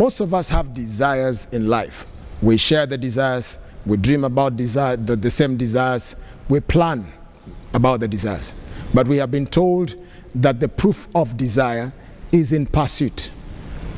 Most of us have desires in life. We share the desires, we dream about the same desires, we plan about the desires. But we have been told that the proof of desire is in pursuit.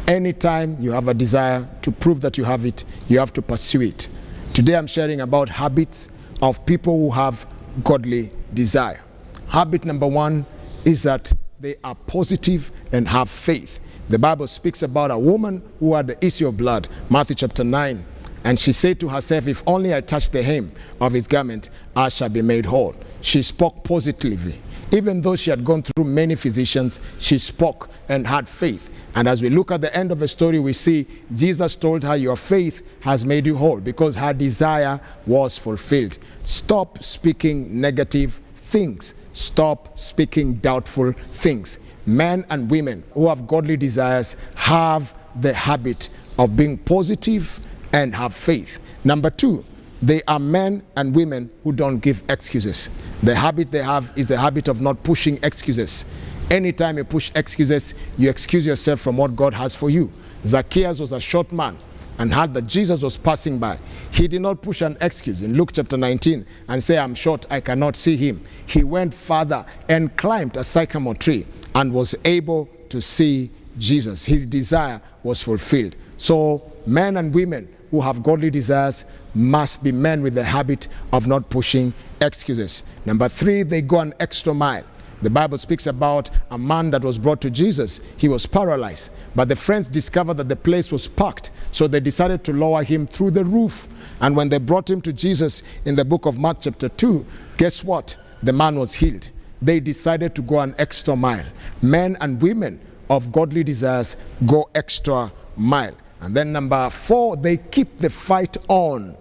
Anytime you have a desire, to prove that you have it, you have to pursue it. Today I'm sharing about habits of people who have godly desire. Habit number one is that they are positive and have faith. The Bible speaks about a woman who had the issue of blood, Matthew chapter 9. And she said to herself, if only I touch the hem of his garment, I shall be made whole. She spoke positively. Even though she had gone through many physicians, she spoke and had faith. And as we look at the end of the story, we see Jesus told her, your faith has made you whole, because her desire was fulfilled. Stop speaking negative things. Stop speaking doubtful things. Men and women who have godly desires have the habit of being positive and have faith. Number two, they are men and women who don't give excuses. The habit they have is the habit of not pushing excuses. Anytime you push excuses, you excuse yourself from what God has for you. Zacchaeus was a short man and heard that Jesus was passing by. He did not push an excuse in Luke chapter 19 and say, I'm short, I cannot see him. He went further and climbed a sycamore tree and was able to see Jesus. His desire was fulfilled. So men and women who have godly desires must be men with the habit of not pushing excuses. Number three, they go an extra mile. The Bible speaks about a man that was brought to Jesus. He was paralyzed, but the friends discovered that the place was packed, so they decided to lower him through the roof. And when they brought him to Jesus in the book of Mark chapter 2, guess what? The man was healed. They decided to go an extra mile. Men and women of godly desires go extra mile. And then number four, they keep the fight on.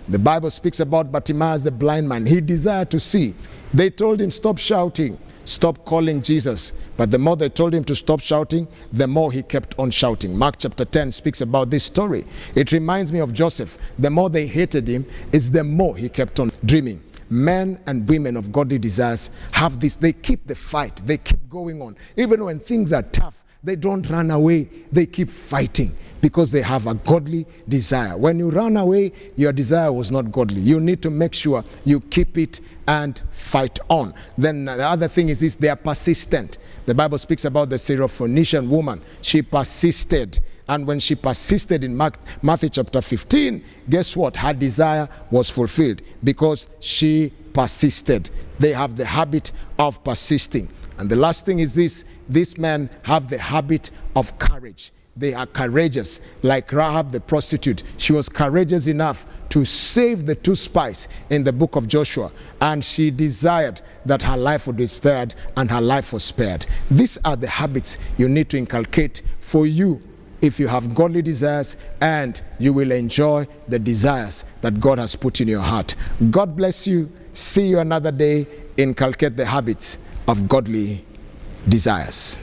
The Bible speaks about Bartimaeus, the blind man. He desired to see. They told him, stop shouting, stop calling Jesus. But the more they told him to stop shouting, the more he kept on shouting. Mark chapter 10 speaks about this story. It reminds me of Joseph. The more they hated him, it's the more he kept on dreaming. Men and women of godly desires have this. They keep the fight. They keep going on. Even when things are tough, they don't run away. They keep fighting because they have a godly desire. When you run away, your desire was not godly. You need to make sure you keep it and fight on. Then the other thing is this, they are persistent. The Bible speaks about the Syrophoenician woman. She persisted. And when she persisted in Matthew chapter 15, guess what? Her desire was fulfilled because she persisted. They have the habit of persisting. And the last thing is this, these men have the habit of courage. They are courageous, like Rahab the prostitute. She was courageous enough to save the two spies in the book of Joshua, and she desired that her life would be spared, and her life was spared. These are the habits you need to inculcate for you if you have godly desires, and you will enjoy the desires that God has put in your heart. God bless you. See you another day. Inculcate the habits of godly desires.